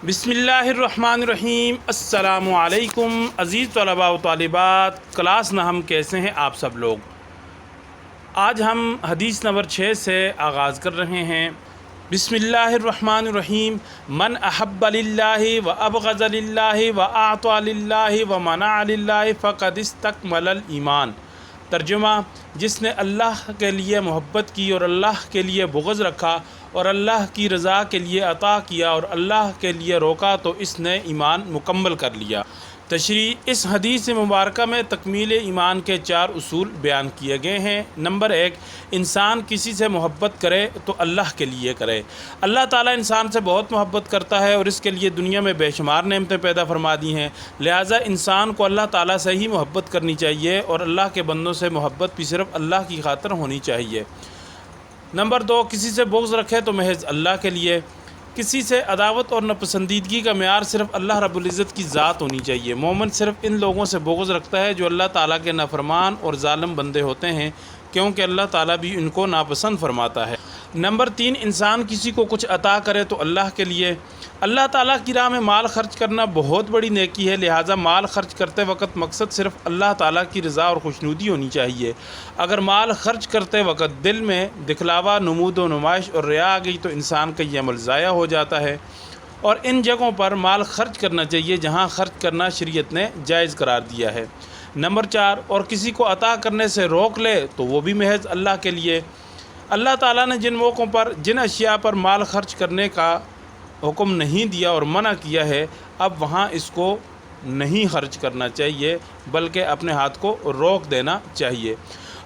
بسم اللہ الرحمن الرحیم۔ السلام علیکم عزیز طلباء و طالبات، کلاس نہم کیسے ہیں آپ سب لوگ؟ آج ہم حدیث نمبر 6 سے آغاز کر رہے ہیں۔ بسم اللہ الرحمن الرحیم۔ من احب للہ و ابغض للہ و اعطى للہ و منع للہ فقد استکمل الایمان۔ ترجمہ: جس نے اللہ کے لیے محبت کی اور اللہ کے لیے بغض رکھا اور اللہ کی رضا کے لیے عطا کیا اور اللہ کے لیے روکا تو اس نے ایمان مکمل کر لیا۔ تشریح: اس حدیث مبارکہ میں تکمیل ایمان کے 4 اصول بیان کیے گئے ہیں۔ نمبر 1، انسان کسی سے محبت کرے تو اللہ کے لیے کرے۔ اللہ تعالیٰ انسان سے بہت محبت کرتا ہے اور اس کے لیے دنیا میں بے شمار نعمتیں پیدا فرما دی ہیں، لہٰذا انسان کو اللہ تعالیٰ سے ہی محبت کرنی چاہیے اور اللہ کے بندوں سے محبت بھی صرف اللہ کی خاطر ہونی چاہیے۔ نمبر 2، کسی سے بغض رکھے تو محض اللہ کے لیے۔ کسی سے عداوت اور ناپسندیدگی کا معیار صرف اللہ رب العزت کی ذات ہونی چاہیے۔ مومن صرف ان لوگوں سے بغض رکھتا ہے جو اللہ تعالیٰ کے نافرمان اور ظالم بندے ہوتے ہیں، کیونکہ اللہ تعالیٰ بھی ان کو ناپسند فرماتا ہے۔ نمبر 3، انسان کسی کو کچھ عطا کرے تو اللہ کے لیے۔ اللہ تعالیٰ کی راہ میں مال خرچ کرنا بہت بڑی نیکی ہے، لہٰذا مال خرچ کرتے وقت مقصد صرف اللہ تعالیٰ کی رضا اور خوشنودی ہونی چاہیے۔ اگر مال خرچ کرتے وقت دل میں دکھلاوا، نمود و نمائش اور ریا آ گئی تو انسان کا یہ عمل ضائع ہو جاتا ہے، اور ان جگہوں پر مال خرچ کرنا چاہیے جہاں خرچ کرنا شریعت نے جائز قرار دیا ہے۔ نمبر 4، اور کسی کو عطا کرنے سے روک لے تو وہ بھی محض اللہ کے لیے۔ اللہ تعالیٰ نے جن موقعوں پر جن اشیاء پر مال خرچ کرنے کا حکم نہیں دیا اور منع کیا ہے، اب وہاں اس کو نہیں خرچ کرنا چاہیے بلکہ اپنے ہاتھ کو روک دینا چاہیے۔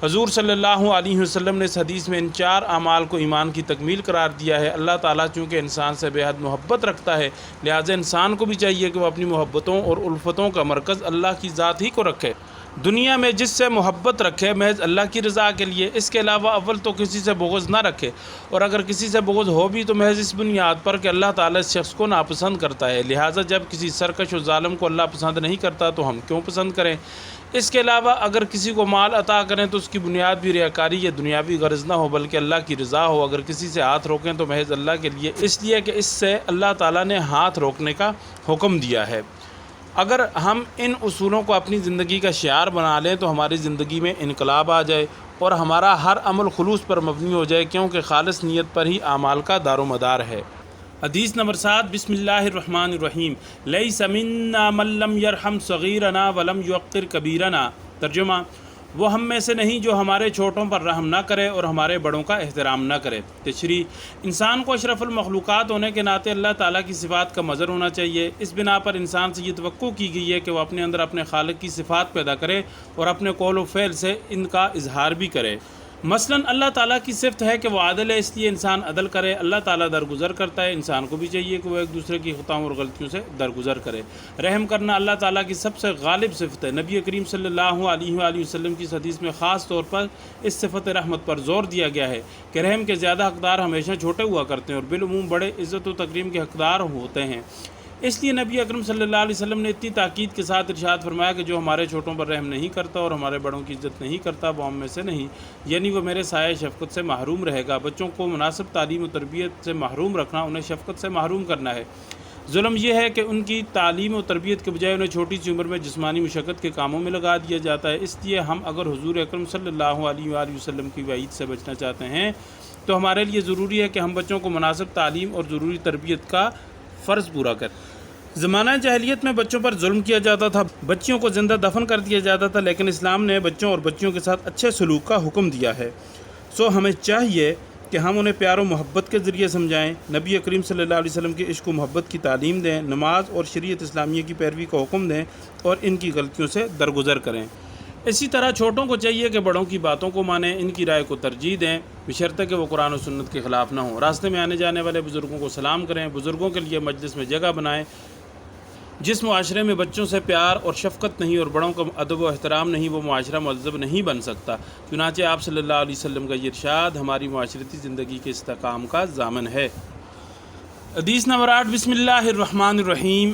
حضور صلی اللہ علیہ وسلم نے اس حدیث میں ان 4 اعمال کو ایمان کی تکمیل قرار دیا ہے۔ اللہ تعالیٰ چونکہ انسان سے بے حد محبت رکھتا ہے، لہٰذا انسان کو بھی چاہیے کہ وہ اپنی محبتوں اور الفتوں کا مرکز اللہ کی ذات ہی کو رکھے۔ دنیا میں جس سے محبت رکھے محض اللہ کی رضا کے لیے، اس کے علاوہ اول تو کسی سے بغض نہ رکھے، اور اگر کسی سے بغض ہو بھی تو محض اس بنیاد پر کہ اللہ تعالیٰ اس شخص کو ناپسند کرتا ہے، لہٰذا جب کسی سرکش و ظالم کو اللہ پسند نہیں کرتا تو ہم کیوں پسند کریں۔ اس کے علاوہ اگر کسی کو مال عطا کریں تو اس کی بنیاد بھی ریاکاری یا دنیاوی غرض نہ ہو بلکہ اللہ کی رضا ہو۔ اگر کسی سے ہاتھ روکیں تو محض اللہ کے لیے، اس لیے کہ اس سے اللہ تعالیٰ نے ہاتھ روکنے کا حکم دیا ہے۔ اگر ہم ان اصولوں کو اپنی زندگی کا شعار بنا لیں تو ہماری زندگی میں انقلاب آ جائے اور ہمارا ہر عمل خلوص پر مبنی ہو جائے، کیونکہ خالص نیت پر ہی اعمال کا دار و مدار ہے۔ حدیث نمبر 7، بسم اللہ الرحمن الرحیم۔ لیس منا من لم یرحم صغیرنا ولم یوقر کبیرنا۔ ترجمہ: وہ ہم میں سے نہیں جو ہمارے چھوٹوں پر رحم نہ کرے اور ہمارے بڑوں کا احترام نہ کرے۔ تشریح: انسان کو اشرف المخلوقات ہونے کے ناطے اللہ تعالیٰ کی صفات کا مظہر ہونا چاہیے۔ اس بنا پر انسان سے یہ توقع کی گئی ہے کہ وہ اپنے اندر اپنے خالق کی صفات پیدا کرے اور اپنے قول و فعل سے ان کا اظہار بھی کرے۔ مثلاً اللہ تعالیٰ کی صفت ہے کہ وہ عادل ہے، اس لیے انسان عدل کرے۔ اللہ تعالیٰ درگزر کرتا ہے، انسان کو بھی چاہیے کہ وہ ایک دوسرے کی خطاؤں اور غلطیوں سے درگزر کرے۔ رحم کرنا اللہ تعالیٰ کی سب سے غالب صفت ہے۔ نبی کریم صلی اللہ علیہ وآلہ وسلم کی اس حدیث میں خاص طور پر اس صفت رحمت پر زور دیا گیا ہے کہ رحم کے زیادہ حقدار ہمیشہ چھوٹے ہوا کرتے ہیں اور بالعموم بڑے عزت و تکریم کے حقدار ہوتے ہیں۔ اس لیے نبی اکرم صلی اللہ علیہ وسلم نے اتنی تاکید کے ساتھ ارشاد فرمایا کہ جو ہمارے چھوٹوں پر رحم نہیں کرتا اور ہمارے بڑوں کی عزت نہیں کرتا وہ ہم میں سے نہیں، یعنی وہ میرے سایہ شفقت سے محروم رہے گا۔ بچوں کو مناسب تعلیم و تربیت سے محروم رکھنا انہیں شفقت سے محروم کرنا ہے۔ ظلم یہ ہے کہ ان کی تعلیم و تربیت کے بجائے انہیں چھوٹی سی عمر میں جسمانی مشقت کے کاموں میں لگا دیا جاتا ہے۔ اس لیے ہم اگر حضور اکرم صلی اللہ علیہ وآلہ وسلم کی وعید سے بچنا چاہتے ہیں تو ہمارے لیے ضروری ہے کہ ہم بچوں کو مناسب تعلیم اور ضروری تربیت کا فرض پورا کریں۔ زمانہ جاہلیت میں بچوں پر ظلم کیا جاتا تھا، بچیوں کو زندہ دفن کر دیا جاتا تھا، لیکن اسلام نے بچوں اور بچیوں کے ساتھ اچھے سلوک کا حکم دیا ہے۔ ہمیں چاہیے کہ ہم انہیں پیار و محبت کے ذریعے سمجھائیں، نبی کریم صلی اللہ علیہ وسلم کے عشق و محبت کی تعلیم دیں، نماز اور شریعت اسلامیہ کی پیروی کا حکم دیں اور ان کی غلطیوں سے درگزر کریں۔ اسی طرح چھوٹوں کو چاہیے کہ بڑوں کی باتوں کو مانیں، ان کی رائے کو ترجیح دیں، بشرطے کہ وہ قرآن و سنت کے خلاف نہ ہوں۔ راستے میں آنے جانے والے بزرگوں کو سلام کریں، بزرگوں کے لیے مجلس میں جگہ بنائیں۔ جس معاشرے میں بچوں سے پیار اور شفقت نہیں اور بڑوں کا ادب و احترام نہیں، وہ معاشرہ مہذب نہیں بن سکتا۔ چنانچہ آپ صلی اللہ علیہ وسلم کا یہ ارشاد ہماری معاشرتی زندگی کے استحکام کا ضامن ہے۔ حدیث نمبر 8، بسم اللہ الرحمن الرحیم۔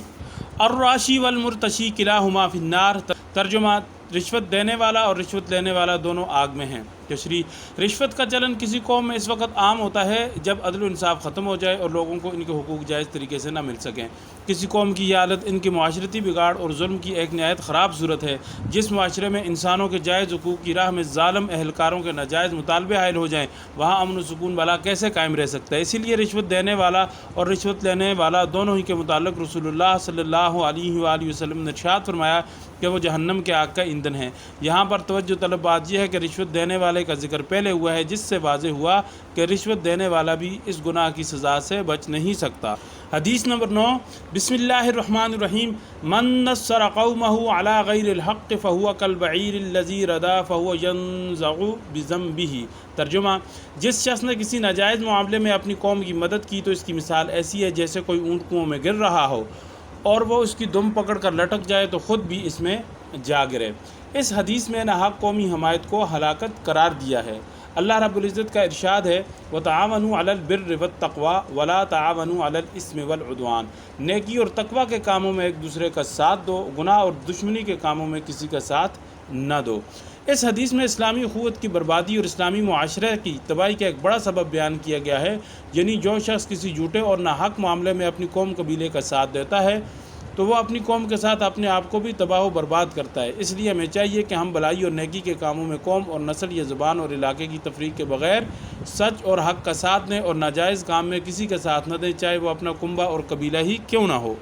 الراشی والمرتشی کلاہما فی النار۔ ترجمہ: رشوت دینے والا اور رشوت لینے والا دونوں آگ میں ہیں۔ تشریح رشوت کا چلن کسی قوم میں اس وقت عام ہوتا ہے جب عدل و انصاف ختم ہو جائے اور لوگوں کو ان کے حقوق جائز طریقے سے نہ مل سکیں۔ کسی قوم کی یہ حالت ان کے معاشرتی بگاڑ اور ظلم کی ایک نہایت خراب صورت ہے۔ جس معاشرے میں انسانوں کے جائز حقوق کی راہ میں ظالم اہلکاروں کے ناجائز مطالبے حائل ہو جائیں، وہاں امن و سکون بھلا کیسے قائم رہ سکتا ہے؟ اسی لیے رشوت دینے والا اور رشوت لینے والا دونوں ہی کے متعلق رسول اللہ صلی اللہ علیہ وآلہ وسلم نے ارشاد فرمایا کہ وہ جہنم کے آگ کا ایندھن ہے۔ یہاں پر توجہ طلب بات یہ ہے کہ رشوت دینے والے کا ذکر پہلے ہوا ہے، جس سے واضح ہوا کہ رشوت دینے والا بھی اس گناہ کی سزا سے بچ نہیں سکتا۔ حدیث نمبر 9، بسم اللہ الرحمن الرحیم، من نصر قومہ علی غیر الحق فہو کالبعیر الذی ردا فہو ینزع بذنبہ۔ ترجمہ، جس شخص نے کسی ناجائز معاملے میں اپنی قوم کی مدد کی تو اس کی مثال ایسی ہے جیسے کوئی اونٹ کنویں میں گر رہا ہو اور وہ اس کی دم پکڑ کر لٹک جائے تو خود بھی اس میں جا گرے۔ اس حدیث میں ناحق قومی حمایت کو ہلاکت قرار دیا ہے۔ اللہ رب العزت کا ارشاد ہے، وَتَعَاوَنُوا عَلَى الْبِرِّ وَالتَّقْوَى وَلَا تَعَاوَنُوا عَلَى الْإِثْمِ وَالْعُدْوَانِ۔ نیکی اور تقوی کے کاموں میں ایک دوسرے کا ساتھ دو، گناہ اور دشمنی کے کاموں میں کسی کا ساتھ نہ دو۔ اس حدیث میں اسلامی اخوت کی بربادی اور اسلامی معاشرے کی تباہی کا ایک بڑا سبب بیان کیا گیا ہے، یعنی جو شخص کسی جھوٹے اور ناحق معاملے میں اپنی قوم قبیلے کا ساتھ دیتا ہے تو وہ اپنی قوم کے ساتھ اپنے آپ کو بھی تباہ و برباد کرتا ہے۔ اس لیے ہمیں چاہیے کہ ہم بھلائی اور نیکی کے کاموں میں قوم اور نسل یا زبان اور علاقے کی تفریق کے بغیر سچ اور حق کا ساتھ دیں اور ناجائز کام میں کسی کا ساتھ نہ دیں، چاہے وہ اپنا کنبہ اور قبیلہ ہی کیوں نہ ہو۔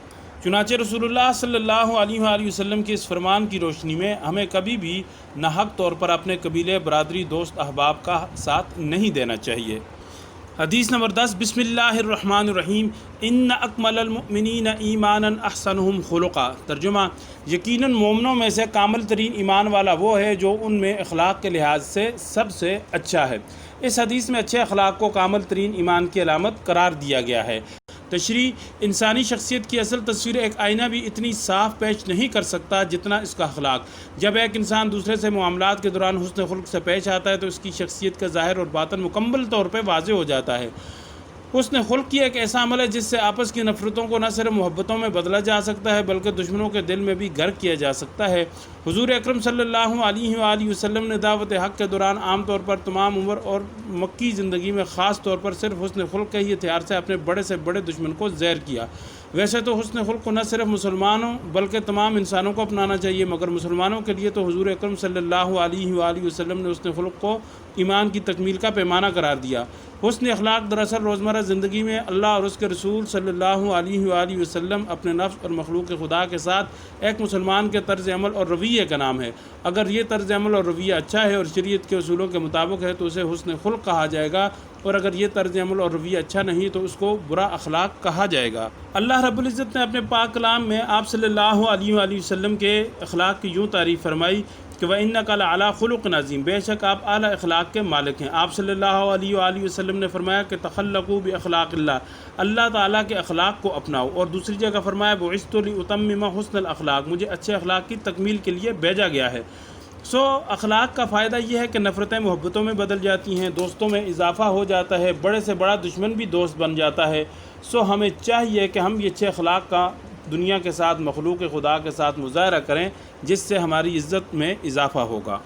چنانچہ رسول اللہ صلی اللہ علیہ وآلہ وسلم کے اس فرمان کی روشنی میں ہمیں کبھی بھی ناحق طور پر اپنے قبیلے، برادری، دوست، احباب کا ساتھ نہیں دینا چاہیے۔ حدیث نمبر 10، بسم اللہ الرحمن الرحیم، ان اکمل المؤمنین ایمانا احسنہم خلقا۔ ترجمہ، یقیناً مومنوں میں سے کامل ترین ایمان والا وہ ہے جو ان میں اخلاق کے لحاظ سے سب سے اچھا ہے۔ اس حدیث میں اچھے اخلاق کو کامل ترین ایمان کی علامت قرار دیا گیا ہے۔ تشریح، انسانی شخصیت کی اصل تصویر ایک آئینہ بھی اتنی صاف پیش نہیں کر سکتا جتنا اس کا اخلاق۔ جب ایک انسان دوسرے سے معاملات کے دوران حسن خلق سے پیش آتا ہے تو اس کی شخصیت کا ظاہر اور باطن مکمل طور پہ واضح ہو جاتا ہے۔ حسن خلق کی ایک ایسا عمل ہے جس سے آپس کی نفرتوں کو نہ صرف محبتوں میں بدلا جا سکتا ہے بلکہ دشمنوں کے دل میں بھی گھر کیا جا سکتا ہے۔ حضور اکرم صلی اللہ علیہ وآلہ وسلم نے دعوت حق کے دوران عام طور پر تمام عمر اور مکی زندگی میں خاص طور پر صرف حسن خلق کے ہی ہتھیار سے اپنے بڑے سے بڑے دشمن کو زہر کیا۔ ویسے تو حسن خلق کو نہ صرف مسلمانوں بلکہ تمام انسانوں کو اپنانا چاہیے، مگر مسلمانوں کے لیے تو حضور اکرم صلی اللہ علیہ وآلہ وسلم نے حسن خلق کو ایمان کی تکمیل کا پیمانہ قرار دیا۔ حسن اخلاق دراصل روزمرہ زندگی میں اللہ اور اس کے رسول صلی اللہ علیہ وآلہ وسلم اپنے نفس اور مخلوق خدا کے ساتھ ایک مسلمان کے طرز عمل اور رویے کا نام ہے۔ اگر یہ طرز عمل اور رویہ اچھا ہے اور شریعت کے اصولوں کے مطابق ہے تو اسے حسن خلق کہا جائے گا، اور اگر یہ طرز عمل اور رویہ اچھا نہیں تو اس کو برا اخلاق کہا جائے گا۔ اللہ رب العزت نے اپنے پاک کلام میں آپ صلی اللہ علیہ وآلہ وسلم کے اخلاق کی یوں تعریف فرمائی کہ وَإِنَّكَ لَعَلَىٰ خُلُقٍ عَظِيمٍ، بے شک آپ اعلیٰ اخلاق کے مالک ہیں۔ آپ صلی اللہ علیہ وآلہ وسلم نے فرمایا کہ تخلقوا بِأَخْلَاقِ اللّہ، اللہ تعالیٰ کے اخلاق کو اپناؤ، اور دوسری جگہ فرمایا بُعِثْتُ لِأُتَمِّمَ حُسْنَ الْأَخْلَاقِ، مجھے اچھے اخلاق کی تکمیل کے لیے بھیجا گیا ہے۔ اخلاق کا فائدہ یہ ہے کہ نفرتیں محبتوں میں بدل جاتی ہیں، دوستوں میں اضافہ ہو جاتا ہے، بڑے سے بڑا دشمن بھی دوست بن جاتا ہے۔ ہمیں چاہیے کہ ہم یہ اچھے اخلاق کا دنیا کے ساتھ، مخلوق خدا کے ساتھ مظاہرہ کریں، جس سے ہماری عزت میں اضافہ ہوگا۔